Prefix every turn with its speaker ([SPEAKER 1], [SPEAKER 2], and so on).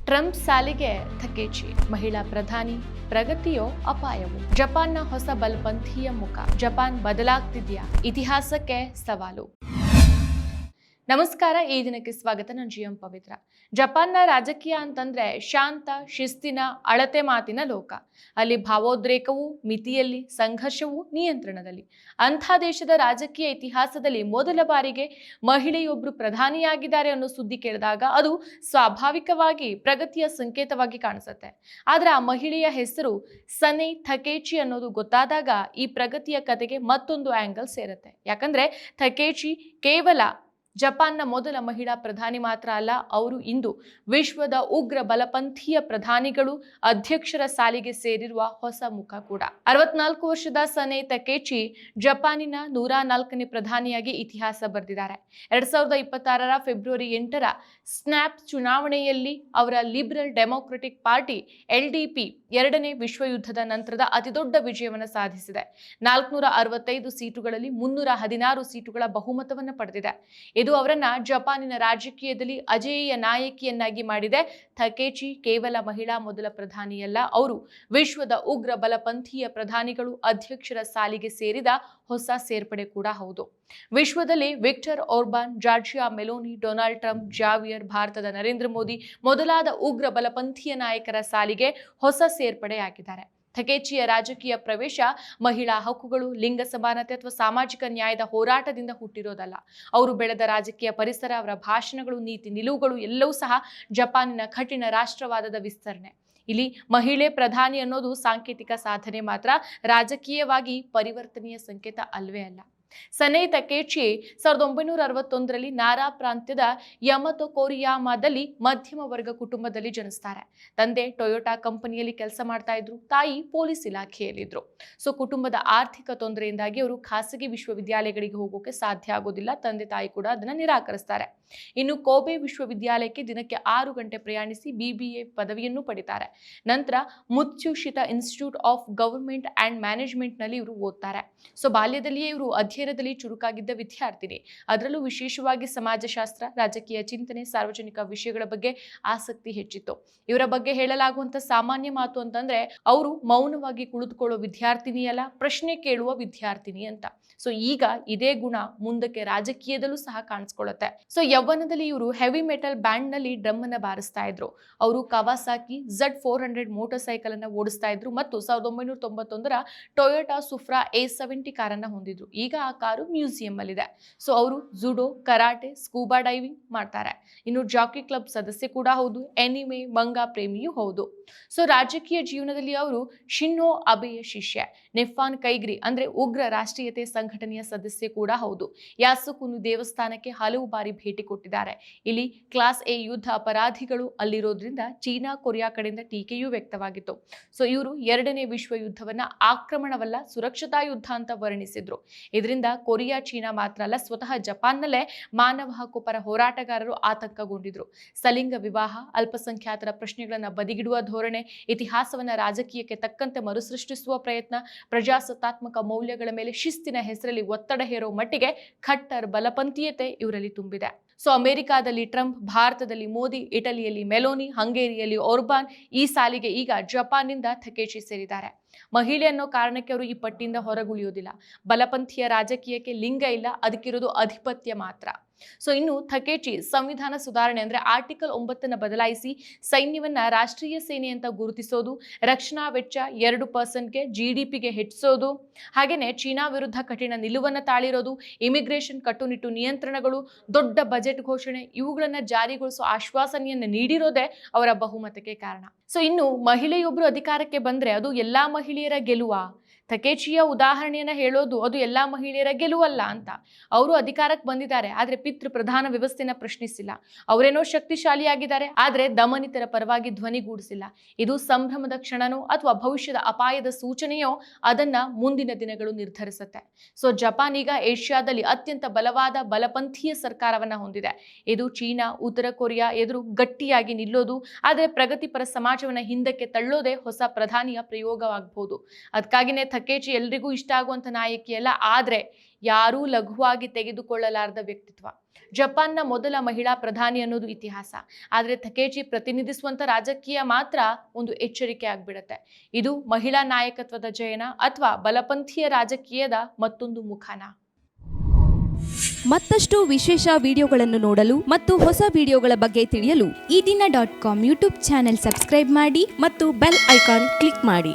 [SPEAKER 1] Trump ಸಾಲಿಗೆ ಥಕೇಚಿ, ಮಹಿಳಾ ಪ್ರಧಾನಿ ಪ್ರಗತಿಯೋ ಅಪಾಯವೋ? ಜಪಾನ್ನ ಹೊಸ ಬಲಪಂಥೀಯ ಮುಖ, ಜಪಾನ್ ಬದಲಾಗ್ತಿದ್ಯಾ? ಇತಿಹಾಸಕ್ಕೆ ಸವಾಲು. ನಮಸ್ಕಾರ, ಈ ದಿನಕ್ಕೆ ಸ್ವಾಗತ. ನಾನು ಜಿಎಂ ಪವಿತ್ರ. ಜಪಾನ್ನ ರಾಜಕೀಯ ಅಂತಂದ್ರೆ ಶಾಂತ, ಶಿಸ್ತಿನ, ಅಳತೆ ಮಾತಿನ ಲೋಕ. ಅಲ್ಲಿ ಭಾವೋದ್ರೇಕವು ಮಿತಿಯಲ್ಲಿ, ಸಂಘರ್ಷವು ನಿಯಂತ್ರಣದಲ್ಲಿ. ಅಂಥ ದೇಶದ ರಾಜಕೀಯ ಇತಿಹಾಸದಲ್ಲಿ ಮೊದಲ ಬಾರಿಗೆ ಮಹಿಳೆಯೊಬ್ಬರು ಪ್ರಧಾನಿಯಾಗಿದ್ದಾರೆ ಅನ್ನೋ ಸುದ್ದಿ ಕೇಳಿದಾಗ ಅದು ಸ್ವಾಭಾವಿಕವಾಗಿ ಪ್ರಗತಿಯ ಸಂಕೇತವಾಗಿ ಕಾಣಿಸುತ್ತೆ. ಆದ್ರೆ ಆ ಮಹಿಳೆಯ ಹೆಸರು ಸನೆ ಥಕೇಚಿ ಅನ್ನೋದು ಗೊತ್ತಾದಾಗ ಈ ಪ್ರಗತಿಯ ಕತೆಗೆ ಮತ್ತೊಂದು ಆಂಗಲ್ ಸೇರುತ್ತೆ. ಯಾಕಂದ್ರೆ ಥಕೇಚಿ ಕೇವಲ ಜಪಾನ್ನ ಮೊದಲ ಮಹಿಳಾ ಪ್ರಧಾನಿ ಮಾತ್ರ ಅಲ್ಲ, ಅವರು ಇಂದು ವಿಶ್ವದ ಉಗ್ರ ಬಲಪಂಥೀಯ ಪ್ರಧಾನಿಗಳು ಅಧ್ಯಕ್ಷರ ಸಾಲಿಗೆ ಸೇರಿರುವ ಹೊಸ ಮುಖ ಕೂಡ. 64 ವರ್ಷದ ಸನೆ ಥಕೇಚಿ ಜಪಾನಿನ 104ನೇ ಪ್ರಧಾನಿಯಾಗಿ ಇತಿಹಾಸ ಬರೆದಿದ್ದಾರೆ. 2026 ಫೆಬ್ರವರಿ 8ರ ಸ್ನ್ಯಾಪ್ ಚುನಾವಣೆಯಲ್ಲಿ ಅವರ ಲಿಬರಲ್ ಡೆಮೊಕ್ರೆಟಿಕ್ ಪಾರ್ಟಿ LDP ಎರಡನೇ ವಿಶ್ವಯುದ್ಧದ ನಂತರದ ಅತಿದೊಡ್ಡ ವಿಜಯವನ್ನು ಸಾಧಿಸಿದೆ. 465 ಸೀಟುಗಳಲ್ಲಿ 316 ಸೀಟುಗಳ ಬಹುಮತವನ್ನು ಪಡೆದಿದೆ. ಇದು ಅವರನ್ನ ಜಪಾನಿನ ರಾಜಕೀಯದಲ್ಲಿ ಅಜೇಯ ನಾಯಕಿಯನ್ನಾಗಿ ಮಾಡಿದೆ. ಥಕೇಚಿ ಕೇವಲ ಮಹಿಳಾ ಮೊದಲ ಪ್ರಧಾನಿಯಲ್ಲ, ಅವರು ವಿಶ್ವದ ಉಗ್ರ ಬಲಪಂಥೀಯ ಪ್ರಧಾನಿಗಳು ಅಧ್ಯಕ್ಷರ ಸಾಲಿಗೆ ಸೇರಿದ ಹೊಸ ಸೇರ್ಪಡೆ ಕೂಡ ಹೌದು. ವಿಶ್ವದಲ್ಲಿ Viktor Orban, Giorgia Meloni, Donald Trump, Javier, ಭಾರತದ ನರೇಂದ್ರ ಮೋದಿ ಮೊದಲಾದ ಉಗ್ರ ಬಲಪಂಥೀಯ ನಾಯಕರ ಸಾಲಿಗೆ ಹೊಸ ಸೇರ್ಪಡೆಯಾಗಿದ್ದಾರೆ. ಥಕೇಚಿಯ ರಾಜಕೀಯ ಪ್ರವೇಶ ಮಹಿಳಾ ಹಕ್ಕುಗಳು, ಲಿಂಗ ಸಮಾನತೆ ಅಥವಾ ಸಾಮಾಜಿಕ ನ್ಯಾಯದ ಹೋರಾಟದಿಂದ ಹುಟ್ಟಿರೋದಲ್ಲ. ಅವರು ಬೆಳೆದ ರಾಜಕೀಯ ಪರಿಸರ, ಅವರ ಭಾಷಣಗಳು, ನೀತಿ ನಿಲುವುಗಳು ಎಲ್ಲವೂ ಸಹ ಜಪಾನಿನ ಕಠಿಣ ರಾಷ್ಟ್ರವಾದದ ವಿಸ್ತರಣೆ. ಇಲ್ಲಿ ಮಹಿಳೆ ಪ್ರಧಾನಿ ಅನ್ನೋದು ಸಾಂಕೇತಿಕ ಸಾಧನೆ ಮಾತ್ರ, ರಾಜಕೀಯವಾಗಿ ಪರಿವರ್ತನೆಯ ಸಂಕೇತ ಅಲ್ವೇ ಅಲ್ಲ. ಸನೆ ಥಕೇಚಿ 1961ರಲ್ಲಿ ನಾರಾ ಪ್ರಾಂತ್ಯದ ಯಮತೊ ಕೊರಿಯಾಮಾದಲ್ಲಿ ಮಧ್ಯಮ ವರ್ಗ ಕುಟುಂಬದಲ್ಲಿ ಜನಿಸ್ತಾರೆ. ತಂದೆ ಟೊಯೋಟಾ ಕಂಪನಿಯಲ್ಲಿ ಕೆಲಸ ಮಾಡ್ತಾ ಇದ್ರು, ತಾಯಿ ಪೊಲೀಸ್ ಇಲಾಖೆಯಲ್ಲಿದ್ರು. ಕುಟುಂಬದ ಆರ್ಥಿಕ ತೊಂದರೆಯಿಂದಾಗಿ ಅವರು ಖಾಸಗಿ ವಿಶ್ವವಿದ್ಯಾಲಯಗಳಿಗೆ ಹೋಗೋಕೆ ಸಾಧ್ಯ ಆಗೋದಿಲ್ಲ. ತಂದೆ ತಾಯಿ ಕೂಡ ಅದನ್ನ ನಿರಾಕರಿಸ್ತಾರೆ. ಇನ್ನು ಕೋಬೆ ವಿಶ್ವವಿದ್ಯಾಲಯಕ್ಕೆ ದಿನಕ್ಕೆ 6 ಗಂಟೆ ಪ್ರಯಾಣಿಸಿ BBA ಪದವಿಯನ್ನು ಪಡಿತಾರೆ. ನಂತರ Matsushita institute of government and management ನಲ್ಲಿ ಇವರು ಓದ್ತಾರೆ. ಬಾಲ್ಯದಲ್ಲಿಯೇ ಇವರು ಅಧ್ಯಯನದಲ್ಲಿ ಚುರುಕಾಗಿದ್ದ ವಿದ್ಯಾರ್ಥಿನಿ. ಅದರಲ್ಲೂ ವಿಶೇಷವಾಗಿ ಸಮಾಜಶಾಸ್ತ್ರ, ರಾಜಕೀಯ ಚಿಂತನೆ, ಸಾರ್ವಜನಿಕ ವಿಷಯಗಳ ಬಗ್ಗೆ ಆಸಕ್ತಿ ಹೆಚ್ಚಿತ್ತು. ಇವರ ಬಗ್ಗೆ ಹೇಳಲಾಗುವಂತ ಸಾಮಾನ್ಯ ಮಾತು ಅಂತಂದ್ರೆ ಅವರು ಮೌನವಾಗಿ ಕುಳಿತುಕೊಳ್ಳೋ ವಿದ್ಯಾರ್ಥಿನಿಯಲ್ಲ, ಪ್ರಶ್ನೆ ಕೇಳುವ ವಿದ್ಯಾರ್ಥಿನಿ ಅಂತ. ಈಗ ಇದೇ ಗುಣ ಮುಂದಕ್ಕೆ ರಾಜಕೀಯದಲ್ಲೂ ಸಹ ಕಾಣಿಸ್ಕೊಳ್ಳುತ್ತೆ. ಯೌವನದಲ್ಲಿ ಇವರು ಹೆವಿ ಮೆಟಲ್ ಬ್ಯಾಂಡ್ ನಲ್ಲಿ ಡ್ರಮ್ ಅನ್ನ ಬಾರಿಸ್ತಾ ಇದ್ರು. ಅವರು ಕವಾಸಾಕಿ Z400 ಮೋಟಾರ್ ಸೈಕಲ್ ಅನ್ನ ಓಡಿಸ್ತಾ ಇದ್ರು ಮತ್ತು 1991ರ ಟೊಯೋಟಾ ಸುಫ್ರಾ A70 ಕಾರನ್ನ ಹೊಂದಿದ್ರು. ಈಗ ಆ ಕಾರು ಮ್ಯೂಸಿಯಂ ಅಲ್ಲಿ ಇದೆ. ಅವರು ಜುಡೋ, ಕರಾಟೆ, ಸ್ಕೂಬಾ ಡೈವಿಂಗ್ ಮಾಡ್ತಾರೆ. ಇನ್ನು ಜಾಕಿ ಕ್ಲಬ್ ಸದಸ್ಯ ಕೂಡ ಹೌದು, ಎನಿಮೆ, ಮಂಗಾ ಪ್ರೇಮಿಯೂ ಹೌದು. ರಾಜಕೀಯ ಜೀವನದಲ್ಲಿ ಅವರು ಶಿನ್ಹೋ ಅಬೆಯ ಶಿಷ್ಯ, ನೆಫಾನ್ ಕೈಗ್ರಿ ಅಂದ್ರೆ ಉಗ್ರ ರಾಷ್ಟ್ರೀಯತೆ ಸಂಘಟನೆಯ ಸದಸ್ಯ ಕೂಡ ಹೌದು. ಯಾಸುಕುನು ದೇವಸ್ಥಾನಕ್ಕೆ ಹಲವು ಬಾರಿ ಭೇಟಿ ಕೊಟ್ಟಿದ್ದಾರೆ. ಇಲ್ಲಿ ಕ್ಲಾಸ್ A ಯುದ್ಧ ಅಪರಾಧಿಗಳು ಅಲ್ಲಿರೋದ್ರಿಂದ ಚೀನಾ, ಕೊರಿಯಾ ಕಡೆಯಿಂದ ಟೀಕೆಯೂ ವ್ಯಕ್ತವಾಗಿತ್ತು. ಇವರು ಎರಡನೇ ವಿಶ್ವ ಯುದ್ಧವನ್ನ ಆಕ್ರಮಣವಲ್ಲ, ಸುರಕ್ಷತಾ ಯುದ್ಧ ಅಂತ ವರ್ಣಿಸಿದ್ರು. ಇದರಿಂದ ಕೊರಿಯಾ, ಚೀನಾ ಮಾತ್ರ ಅಲ್ಲ, ಸ್ವತಃ ಜಪಾನ್ನಲ್ಲೇ ಮಾನವ ಹಕ್ಕು ಪರ ಹೋರಾಟಗಾರರು ಆತಂಕಗೊಂಡಿದ್ರು. ಸಲಿಂಗ ವಿವಾಹ, ಅಲ್ಪಸಂಖ್ಯಾತರ ಪ್ರಶ್ನೆಗಳನ್ನ ಬದಿಗಿಡುವ ಧೋರಣೆ, ಇತಿಹಾಸವನ್ನ ರಾಜಕೀಯಕ್ಕೆ ತಕ್ಕಂತೆ ಮರುಸೃಷ್ಟಿಸುವ ಪ್ರಯತ್ನ, ಪ್ರಜಾಸತ್ತಾತ್ಮಕ ಮೌಲ್ಯಗಳ ಮೇಲೆ ಶಿಸ್ತಿನ ಹೆಸರಲ್ಲಿ ಒತ್ತಡ ಹೇರೋ ಮಟ್ಟಿಗೆ ಖಟ್ಟರ್ ಬಲಪಂಥೀಯತೆ ಇವರಲ್ಲಿ ತುಂಬಿದೆ. ಅಮೆರಿಕಾದಲ್ಲಿ ಟ್ರಂಪ್, ಭಾರತದಲ್ಲಿ ಮೋದಿ, ಇಟಲಿಯಲ್ಲಿ ಮೆಲೋನಿ, ಹಂಗೇರಿಯಲ್ಲಿ ಓರ್ಬಾನ್, ಈ ಸಾಲಿಗೆ ಈಗ ಜಪಾನ್ನಿಂದ ಥಕೇಚಿ ಸೇರಿದ್ದಾರೆ. ಮಹಿಳೆ ಅನ್ನೋ ಕಾರಣಕ್ಕೆ ಅವರು ಈ ಪಟ್ಟಿಯಿಂದ ಹೊರಗುಳಿಯೋದಿಲ್ಲ. ಬಲಪಂಥೀಯ ರಾಜಕೀಯಕ್ಕೆ ಲಿಂಗ ಇಲ್ಲ, ಅದಕ್ಕಿರೋದು ಅಧಿಪತ್ಯ ಮಾತ್ರ. ಇನ್ನು ಥಕೇಚಿ ಸಂವಿಧಾನ ಸುಧಾರಣೆ ಅಂದ್ರೆ ಆರ್ಟಿಕಲ್ 9 ಬದಲಾಯಿಸಿ ಸೈನ್ಯವನ್ನ ರಾಷ್ಟ್ರೀಯ ಸೇನೆ ಅಂತ ಗುರುತಿಸೋದು, ರಕ್ಷಣಾ ವೆಚ್ಚ 2%ಗೆ GDPಗೆ ಹೆಚ್ಚಿಸೋದು, ಹಾಗೇನೆ ಚೀನಾ ವಿರುದ್ಧ ಕಠಿಣ ನಿಲುವನ್ನು ತಾಳಿರೋದು, ಇಮಿಗ್ರೇಷನ್ ಕಟ್ಟುನಿಟ್ಟು ನಿಯಂತ್ರಣಗಳು, ದೊಡ್ಡ ಬಜೆಟ್ ಘೋಷಣೆ, ಇವುಗಳನ್ನ ಜಾರಿಗೊಳಿಸೋ ಆಶ್ವಾಸನೆಯನ್ನು ನೀಡಿರೋದೇ ಅವರ ಬಹುಮತಕ್ಕೆ ಕಾರಣ. ಇನ್ನು ಮಹಿಳೆಯೊಬ್ಬರು ಅಧಿಕಾರಕ್ಕೆ ಬಂದ್ರೆ ಅದು ಎಲ್ಲಾ ಮಹಿಳೆಯರ ಗೆಲುವ? ಥಕೇಚಿಯ ಉದಾಹರಣೆಯನ್ನ ಹೇಳೋದು ಅದು ಎಲ್ಲಾ ಮಹಿಳೆಯರ ಗೆಲುವಲ್ಲ ಅಂತ. ಅವರು ಅಧಿಕಾರಕ್ಕೆ ಬಂದಿದ್ದಾರೆ, ಆದ್ರೆ ಪಿತೃ ಪ್ರಧಾನ ವ್ಯವಸ್ಥೆನ ಪ್ರಶ್ನಿಸಿಲ್ಲ. ಅವರೇನೋ ಶಕ್ತಿಶಾಲಿಯಾಗಿದ್ದಾರೆ, ಆದ್ರೆ ದಮನಿತರ ಪರವಾಗಿ ಧ್ವನಿಗೂಡಿಸಿಲ್ಲ. ಇದು ಸಂಭ್ರಮದ ಕ್ಷಣನೋ ಅಥವಾ ಭವಿಷ್ಯದ ಅಪಾಯದ ಸೂಚನೆಯೋ ಅದನ್ನ ಮುಂದಿನ ದಿನಗಳು ನಿರ್ಧರಿಸುತ್ತೆ. ಜಪಾನ್ ಈಗ ಏಷ್ಯಾದಲ್ಲಿ ಅತ್ಯಂತ ಬಲವಾದ ಬಲಪಂಥೀಯ ಸರ್ಕಾರವನ್ನ ಹೊಂದಿದೆ. ಇದು ಚೀನಾ, ಉತ್ತರ ಕೊರಿಯಾ ಎದುರು ಗಟ್ಟಿಯಾಗಿ ನಿಲ್ಲೋದು, ಆದ್ರೆ ಪ್ರಗತಿಪರ ಸಮಾಜವನ್ನ ಹಿಂದಕ್ಕೆ ತಳ್ಳೋದೇ ಹೊಸ ಪ್ರಧಾನಿಯ ಪ್ರಯೋಗವಾಗಬಹುದು. ಅದಕ್ಕಾಗಿನೇ ಥಕೇಚಿ ಎಲ್ರಿಗೂ ಇಷ್ಟ ಆಗುವಂತ ನಾಯಕಿ ಅಲ್ಲ, ಆದ್ರೆ ಯಾರೂ ಲಘುವಾಗಿ ತೆಗೆದುಕೊಳ್ಳಲಾರದ ವ್ಯಕ್ತಿತ್ವ. ಜಪಾನ್ನ ಮೊದಲ ಮಹಿಳಾ ಪ್ರಧಾನಿ ಅನ್ನೋದು ಇತಿಹಾಸ. ಆದರೆ ತಕೇಚಿ ಪ್ರತಿನಿಧಿಸುವಂತ ರಾಜಕೀಯ ಮಾತ್ರ ಒಂದು ಎಚ್ಚರಿಕೆ ಆಗ್ಬಿಡತ್ತೆ. ಇದು ಮಹಿಳಾ ನಾಯಕತ್ವದ ಜಯನ ಅಥವಾ ಬಲಪಂಥೀಯ ರಾಜಕೀಯದ ಮತ್ತೊಂದು ಮುಖಾನ?
[SPEAKER 2] ಮತ್ತಷ್ಟು ವಿಶೇಷ ವಿಡಿಯೋಗಳನ್ನು ನೋಡಲು ಮತ್ತು ಹೊಸ ವಿಡಿಯೋಗಳ ಬಗ್ಗೆ ತಿಳಿಯಲು
[SPEAKER 3] ಈ ದಿನ .com ಯೂಟ್ಯೂಬ್ ಚಾನೆಲ್ ಸಬ್ಸ್ಕ್ರೈಬ್ ಮಾಡಿ
[SPEAKER 2] ಮತ್ತು ಬೆಲ್ ಐಕಾನ್ ಕ್ಲಿಕ್ ಮಾಡಿ.